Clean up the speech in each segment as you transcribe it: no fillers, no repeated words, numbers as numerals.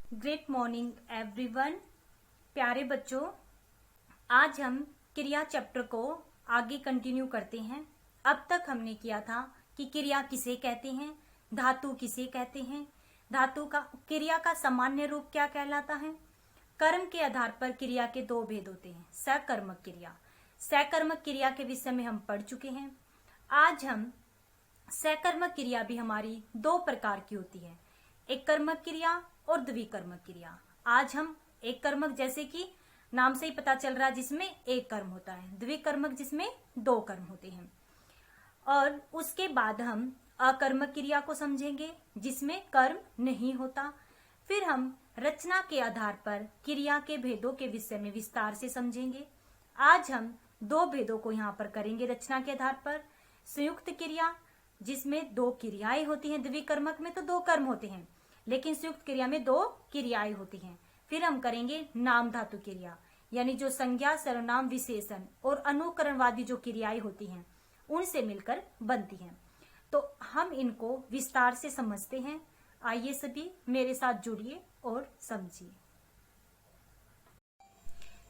Great morning everyone. प्यारे बच्चों, आज हम क्रिया चैप्टर को आगे कंटिन्यू करते हैं। अब तक हमने किया था कि क्रिया किसे कहते हैं, धातु किसे कहते हैं, धातु का क्रिया का सामान्य रूप क्या कहलाता है। कर्म के आधार पर क्रिया के दो भेद होते हैं, सकर्मक क्रिया। सकर्मक क्रिया के विषय में हम पढ़ चुके हैं। आज हम सकर्मक क्रिया भी हमारी दो प्रकार की होती है, एक कर्मक क्रिया और द्विकर्मक क्रिया। आज हम एक कर्मक, जैसे कि नाम से ही पता चल रहा है, जिसमें एक कर्म होता है, द्विकर्मक जिसमें दो कर्म होते हैं। और उसके बाद हम अकर्मक क्रिया को समझेंगे जिसमें कर्म नहीं होता। फिर हम रचना के आधार पर क्रिया के भेदों के विषय में विस्तार से समझेंगे। आज हम दो भेदों को यहाँ पर करेंगे रचना के आधार पर। संयुक्त क्रिया जिसमें दो क्रियाएं होती हैं, द्विकर्मक में तो दो कर्म होते हैं, लेकिन संयुक्त क्रिया में दो क्रियाएं होती हैं। फिर हम करेंगे नाम धातु क्रिया, यानी जो संज्ञा, सर्वनाम, विशेषण और अनुकरणवादी जो क्रियाएं होती हैं उनसे मिलकर बनती हैं। तो हम इनको विस्तार से समझते हैं। आइए सभी मेरे साथ जुड़िए और समझिए।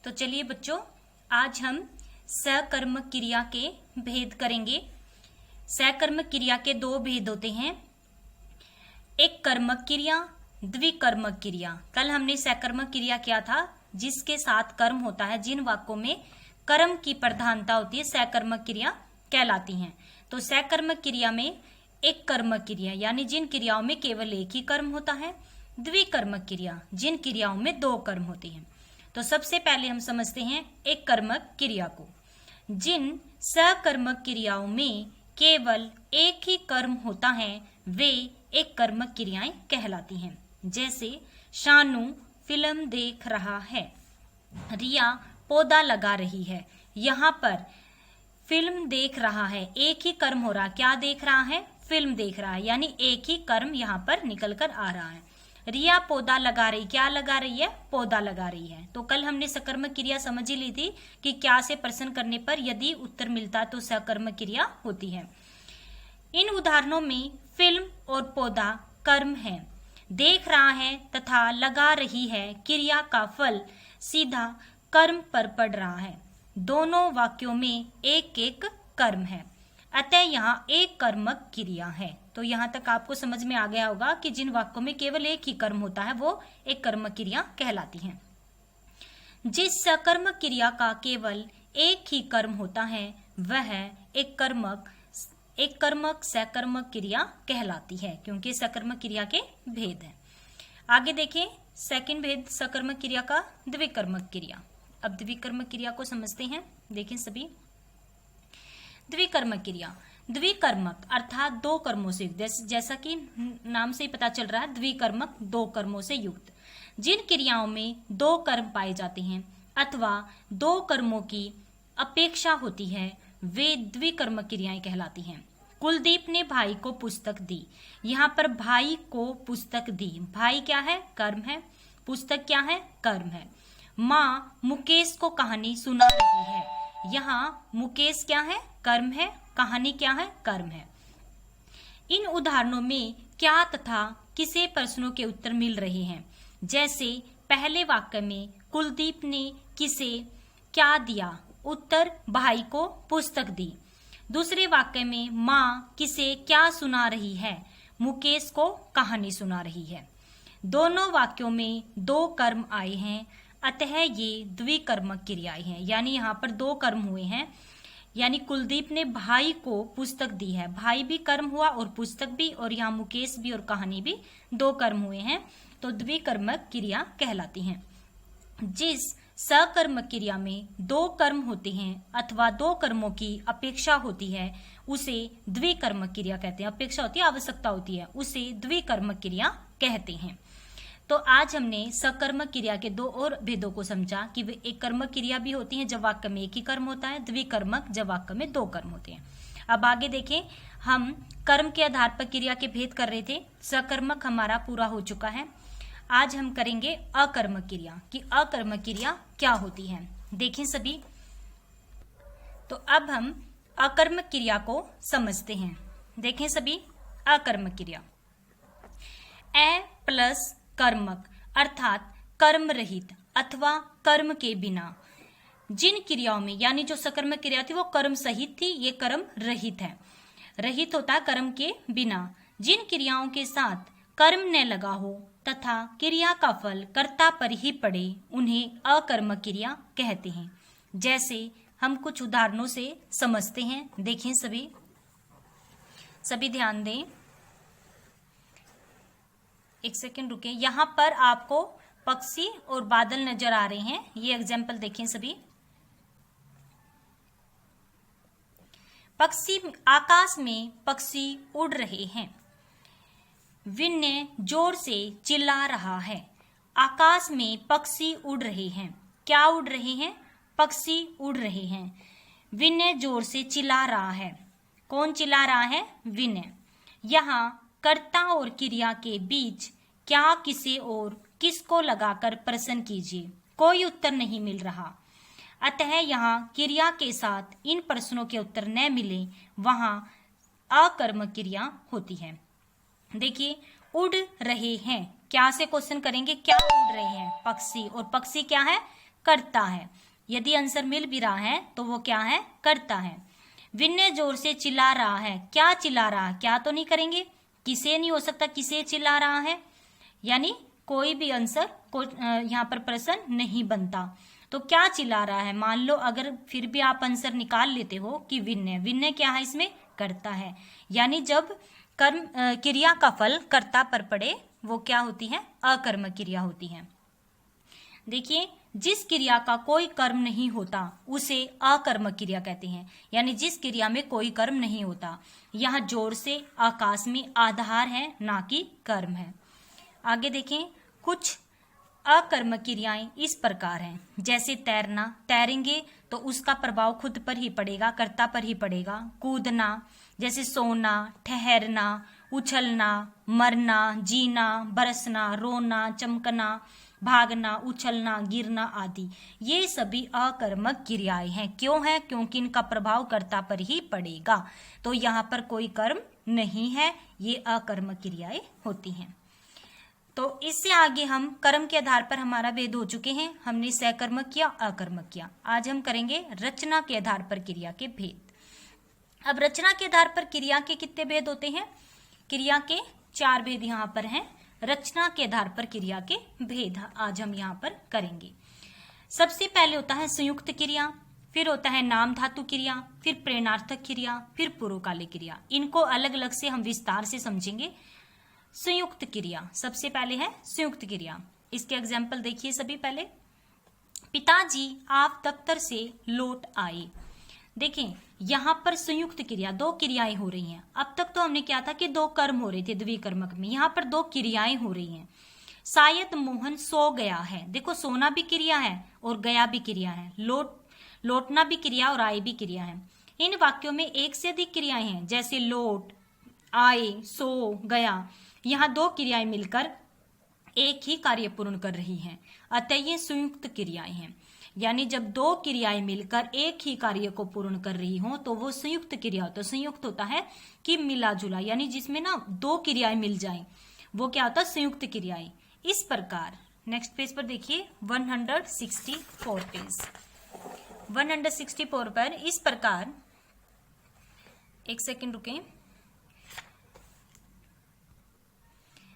तो चलिए बच्चों, आज हम सकर्मक क्रिया के भेद करेंगे। सकर्मक क्रिया के दो भेद होते हैं, एक कर्मक क्रिया, द्विकर्मक क्रिया। कल हमने सकर्मक क्रिया किया था जिसके साथ कर्म होता है, जिन वाक्यों में कर्म की प्रधानता होती है सकर्मक क्रिया कहलाती हैं। तो सकर्मक क्रिया में एक कर्मक क्रिया यानी जिन क्रियाओं में केवल एक ही कर्म होता है, द्विकर्मक क्रिया जिन क्रियाओं में दो कर्म होते हैं। तो सबसे पहले हम समझते हैं एक कर्मक क्रिया को। जिन सकर्मक क्रियाओं में केवल एक ही कर्म होता है वे एक कर्मक क्रियाएं कहलाती हैं। जैसे शानू फिल्म देख रहा है, रिया पौधा लगा रही है। यहाँ पर फिल्म देख रहा है, एक ही कर्म हो रहा, क्या देख रहा है, फिल्म देख रहा है, यानी एक ही कर्म यहाँ पर निकल कर आ रहा है। रिया पौधा लगा रही, क्या लगा रही है, पौधा लगा रही है। तो कल हमने सकर्मक क्रिया समझ ही ली थी कि क्या से प्रश्न करने पर यदि उत्तर मिलता तो सकर्मक क्रिया होती है। इन उदाहरणों में फिल्म और पौधा कर्म है, देख रहा है तथा लगा रही है क्रिया का फल सीधा कर्म पर पड़ रहा है। दोनों वाक्यों में एक एक कर्म है, अतः यहाँ एक कर्मक क्रिया है। तो यहाँ तक आपको समझ में आ गया होगा कि जिन वाक्यों में केवल एक ही कर्म होता है वो एक कर्मक क्रिया कहलाती है। जिस सकर्मक क्रिया का केवल एक ही कर्म होता है वह एक कर्मक सकर्मक क्रिया कहलाती है, क्योंकि सकर्मक क्रिया के भेद हैं। आगे देखें सेकंड भेद सकर्मक क्रिया का द्विकर्मक क्रिया। अब द्विकर्मक क्रिया को समझते हैं। देखें सभी, द्विकर्मक क्रिया, द्विकर्मक अर्थात दो कर्मों से युक्त, जैसा कि नाम से ही पता चल रहा है, द्विकर्मक दो कर्मों से युक्त। जिन क्रियाओं में दो कर्म पाए जाते हैं अथवा दो कर्मों की अपेक्षा होती है वे द्विकर्मक क्रियाएं कहलाती हैं। कुलदीप ने भाई को पुस्तक दी, यहाँ पर भाई को पुस्तक दी, भाई क्या है, कर्म है, पुस्तक क्या है, कर्म है। माँ मुकेश को कहानी सुना रही है, यहाँ मुकेश क्या है, कर्म है, कहानी क्या है, कर्म है। इन उदाहरणों में क्या तथा किसे प्रश्नों के उत्तर मिल रहे हैं। जैसे पहले वाक्य में कुलदीप ने किसे क्या दिया, उत्तर भाई को पुस्तक दी। दूसरे वाक्य में माँ किसे क्या सुना रही है, मुकेश को कहानी सुना रही है। दोनों वाक्यों में दो कर्म आए हैं, अतः ये द्विकर्मक क्रियाएं हैं, यानी यहाँ पर दो कर्म हुए हैं। यानी कुलदीप ने भाई को पुस्तक दी है, भाई भी कर्म हुआ और पुस्तक भी, और यहाँ मुकेश भी और कहानी भी दो कर्म हुए हैं, तो द्विकर्मक क्रिया कहलाती हैं। जिस सकर्मक क्रिया में दो कर्म होते हैं अथवा दो कर्मों की अपेक्षा होती है उसे द्विकर्मक क्रिया कहते हैं। अपेक्षा होती है, आवश्यकता होती है, उसे द्विकर्मक क्रिया कहते हैं। तो आज हमने सकर्मक क्रिया के दो और भेदों को समझा कि वे एक कर्मक क्रिया भी होती है जब वाक्य में एक ही कर्म होता है, द्विकर्मक जब वाक्य में दो कर्म होते हैं। अब आगे देखें, हम कर्म के आधार पर क्रिया के भेद कर रहे थे, सकर्मक हमारा पूरा हो चुका है। आज हम करेंगे अकर्मक क्रिया कि अकर्मक क्रिया क्या होती है। देखें सभी, तो अब हम अकर्मक क्रिया को समझते हैं। देखें सभी, अकर्मक क्रिया, ए प्लस कर्मक अर्थात कर्म रहित अथवा कर्म के बिना। जिन क्रियाओं में, यानी जो सकर्मक क्रिया थी वो कर्म सहित थी, ये कर्म रहित है। रहित होता है कर्म के बिना। जिन क्रियाओं के साथ कर्म न लगा हो तथा क्रिया का फल कर्ता पर ही पड़े उन्हें अकर्मक क्रिया कहते हैं। जैसे हम कुछ उदाहरणों से समझते हैं, देखें सभी ध्यान दें। एक सेकंड रुकें। यहां पर आपको पक्षी और बादल नजर आ रहे हैं, ये एग्जाम्पल देखें सभी। पक्षी, आकाश में पक्षी उड़ रहे हैं। विनय जोर से चिल्ला रहा है। आकाश में पक्षी उड़ रहे हैं। क्या उड़ रहे हैं? पक्षी उड़ रहे हैं। विनय जोर से चिल्ला रहा है। कौन चिल्ला रहा है? विनय। यहाँ कर्ता और क्रिया के बीच क्या, किसे और किसको लगाकर प्रश्न कीजिए, कोई उत्तर नहीं मिल रहा। अतः यहाँ क्रिया के साथ इन प्रश्नों के उत्तर न मिले वहां अकर्मक क्रिया होती है। देखिए, उड़ रहे हैं, क्या से क्वेश्चन करेंगे? क्या उड़ रहे हैं? पक्षी। और पक्षी क्या है? कर्ता है। यदि आंसर मिल भी रहा है तो वो क्या है? कर्ता है। विनय जोर से चिल्ला रहा है। क्या चिल्ला रहा है? क्या तो नहीं करेंगे, किसे नहीं हो सकता, किसे चिल्ला रहा है, यानी कोई भी आंसर को यहाँ पर प्रश्न नहीं बनता। तो क्या चिल्ला रहा है? मान लो अगर फिर भी आप आंसर निकाल लेते हो कि विनय, विनय क्या है? इसमें कर्ता है। यानी जब कर्म क्रिया का फल कर्ता पर पड़े वो क्या होती है? अकर्मक क्रिया होती है। देखिए, जिस क्रिया का कोई कर्म नहीं होता उसे अकर्मक क्रिया कहते हैं, यानी जिस क्रिया में कोई कर्म नहीं होता। यहाँ जोर से आकाश में आधार है, ना कि कर्म है। आगे देखें, कुछ अकर्मक क्रियाएं इस प्रकार हैं। जैसे तैरना, तैरेंगे तो उसका प्रभाव खुद पर ही पड़ेगा, कर्ता पर ही पड़ेगा। कूदना, जैसे सोना, ठहरना, उछलना, मरना, जीना, बरसना, रोना, चमकना, भागना, उछलना, गिरना आदि, ये सभी अकर्मक क्रियाएं हैं। क्यों है? क्योंकि इनका प्रभाव कर्ता पर ही पड़ेगा। तो यहाँ पर कोई कर्म नहीं है, ये अकर्मक क्रियाएं होती हैं। तो इससे आगे हम कर्म के आधार पर हमारा भेद हो चुके हैं। हमने सकर्मक किया, अकर्मक किया। आज हम करेंगे रचना के आधार पर क्रिया के भेद। अब रचना के आधार पर क्रिया के कितने भेद होते हैं? क्रिया के 4 भेद यहाँ पर हैं। रचना के आधार पर क्रिया के भेद आज हम यहाँ पर करेंगे। सबसे पहले होता है संयुक्त क्रिया, फिर होता है नाम धातु क्रिया, फिर प्रेरणार्थक क्रिया, फिर पूर्वकालिक क्रिया। इनको अलग अलग से हम विस्तार से समझेंगे। संयुक्त क्रिया सबसे पहले है संयुक्त क्रिया। इसके एग्जाम्पल देखिए सभी। पहले, पिताजी आप दफ्तर से लौट आए। देखें, यहाँ पर संयुक्त क्रिया, 2 क्रियाएं हो रही हैं। अब तक तो हमने क्या था कि 2 कर्म हो रहे थे द्विकर्मक में, यहाँ पर 2 क्रियाएं हो रही हैं। शायद मोहन सो गया है। देखो, सोना भी क्रिया है और गया भी क्रिया है। लौटना भी क्रिया और आए भी क्रिया है। इन वाक्यों में एक से अधिक क्रियाएं हैं, जैसे लौट, आए, सो, गया। यहाँ 2 क्रियाएं मिलकर एक ही कार्य पूर्ण कर रही हैं, अतः ये संयुक्त क्रियाएं हैं। यानी जब 2 क्रियाएं मिलकर एक ही कार्य को पूर्ण कर रही हो तो वो संयुक्त क्रिया होता है। संयुक्त होता है कि मिला जुला, यानी जिसमें ना 2 क्रियाएं मिल जाएं, वो क्या होता है? संयुक्त क्रियाएं। इस प्रकार नेक्स्ट पेज पर देखिए, 164 पेज, 164 पर इस प्रकार, एक सेकेंड रुकें।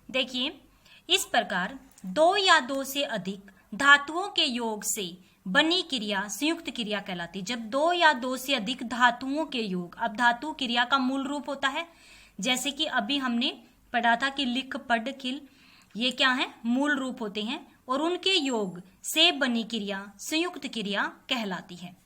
देखिए, इस प्रकार 2 या 2 से अधिक धातुओं के योग से बनी क्रिया संयुक्त क्रिया कहलाती है। जब 2 या 2 से अधिक धातुओं के योग, अब धातु क्रिया का मूल रूप होता है, जैसे कि अभी हमने पढ़ा था कि लिख, पढ़, खिल, ये क्या है? मूल रूप होते हैं, और उनके योग से बनी क्रिया संयुक्त क्रिया कहलाती है।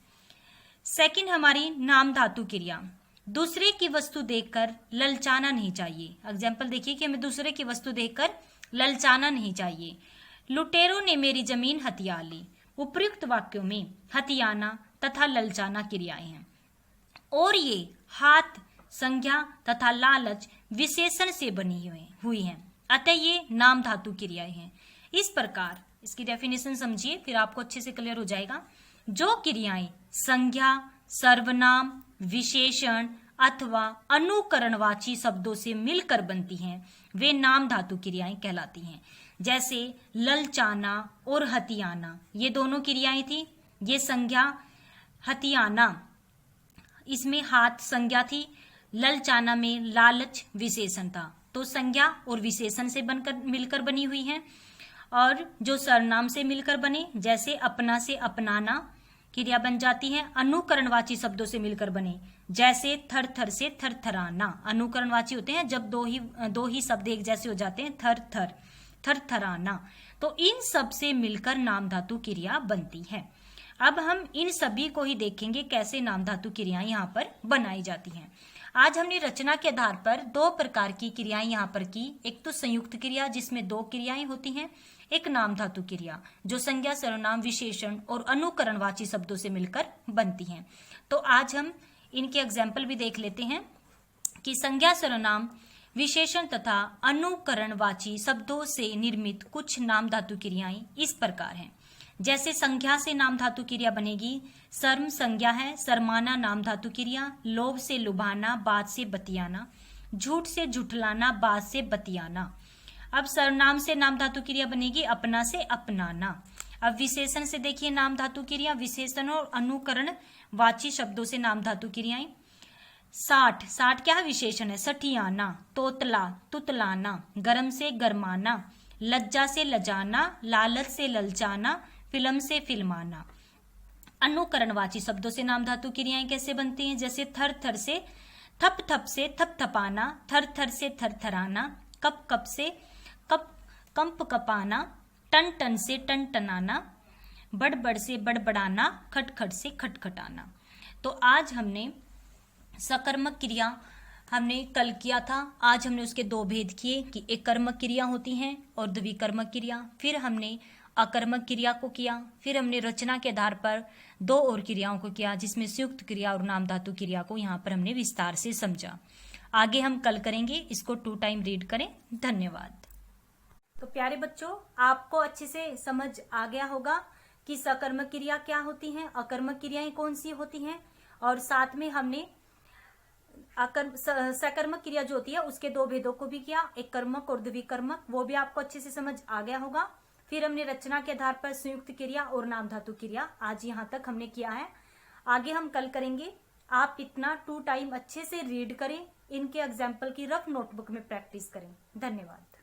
सेकंड हमारी नाम धातु क्रिया। दूसरे की वस्तु देखकर ललचाना नहीं चाहिए। एग्जाम्पल देखिए कि हमें दूसरे की वस्तु देखकर ललचाना नहीं चाहिए। लुटेरों ने मेरी जमीन हथिया ली। उपयुक्त वाक्यों में हथियाना तथा ललचाना क्रियाएं हैं, और ये हाथ, संज्ञा तथा लालच विशेषण से बनी हुई हैं, अतः ये नाम धातु क्रियाएं हैं। इस प्रकार इसकी डेफिनेशन समझिए, फिर आपको अच्छे से क्लियर हो जाएगा। जो क्रियाएं संज्ञा, सर्वनाम, विशेषण अथवा अनुकरणवाची शब्दों से मिलकर बनती हैं वे नाम धातु क्रियाएं कहलाती हैं। जैसे ललचाना और हथियाना, ये दोनों क्रियाएं थी। ये संज्ञा हथियाना, इसमें हाथ संज्ञा थी। ललचाना में लालच विशेषण था। तो संज्ञा और विशेषण से बनकर मिलकर बनी हुई है। और जो सर्वनाम से मिलकर बने, जैसे अपना से अपनाना क्रिया बन जाती है। अनुकरणवाची शब्दों से मिलकर बने, जैसे थर थर से थरथराना। अनुकरणवाची होते हैं जब दो ही शब्द एक जैसे हो जाते हैं, थर थर थरथराना। तो इन सब से मिलकर नाम धातु क्रिया बनती है। अब हम इन सभी को ही देखेंगे कैसे नाम धातु क्रियाएं यहाँ पर बनाई जाती हैं। आज हमने रचना के आधार पर दो प्रकार की क्रियाएं यहाँ पर की। एक तो संयुक्त क्रिया जिसमें दो क्रियाएं होती हैं, एक नाम धातु क्रिया जो संज्ञा, सर्वनाम, विशेषण और अनुकरणवाची शब्दों से मिलकर बनती हैं। तो आज हम इनके एग्जाम्पल भी देख लेते हैं कि संज्ञा, सर्वनाम, विशेषण तथा अनुकरणवाची शब्दों से निर्मित कुछ नाम धातु क्रियाएं इस प्रकार हैं। जैसे संज्ञा से नाम धातु क्रिया बनेगी, सर्म संज्ञा है, सरमाना नाम धातु क्रिया, लोभ से लुभाना, बात से बतियाना, झूठ से झुठलाना, बात से बतियाना। अब सर्वनाम से नाम धातु क्रिया बनेगी, अपना से अपनाना। अब विशेषण से देखिए नाम धातु क्रिया, विशेषण और अनुकरण वाची शब्दों से नाम धातु क्रियाएं। साठ, साठ क्या है? विशेषण है। सठियाना, तोतला, तुतलाना, गरम से गरमाना, लज्जा से लजाना, लालच से ललचाना, फिल्म से फिल्माना। अनुकरणवाची शब्दों से नाम धातु क्रियाएं कैसे बनती हैं? जैसे थर थर से थप थप से थपथपाना, थर थर से थरथराना, कप कप से कंप कपाना, टन टन से टनटनाना, बड़बड़ से बड़बड़ाना, खटखट से खटखटाना। तो आज हमने सकर्मक क्रिया हमने कल किया था। आज हमने उसके दो भेद किए कि एक कर्मक क्रिया होती हैं और द्विकर्मक क्रिया। फिर हमने अकर्मक क्रिया को किया। फिर हमने रचना के आधार पर दो और क्रियाओं को किया, जिसमें संयुक्त क्रिया और नाम धातु क्रिया को यहाँ पर हमने विस्तार से समझा। आगे हम कल करेंगे। इसको 2 टाइम रीड करें। धन्यवाद। तो प्यारे बच्चों, आपको अच्छे से समझ आ गया होगा कि सकर्मक क्रिया क्या होती हैं, अकर्मक क्रियाएं कौन सी होती हैं, और साथ में हमने सकर्मक क्रिया जो होती है उसके दो भेदों को भी किया, एक कर्मक और द्विकर्मक, वो भी आपको अच्छे से समझ आ गया होगा। फिर हमने रचना के आधार पर संयुक्त क्रिया और नाम धातु क्रिया आज यहाँ तक हमने किया है। आगे हम कल करेंगे। आप इतना 2 टाइम अच्छे से रीड करें, इनके एग्जाम्पल की रफ नोटबुक में प्रैक्टिस करें। धन्यवाद।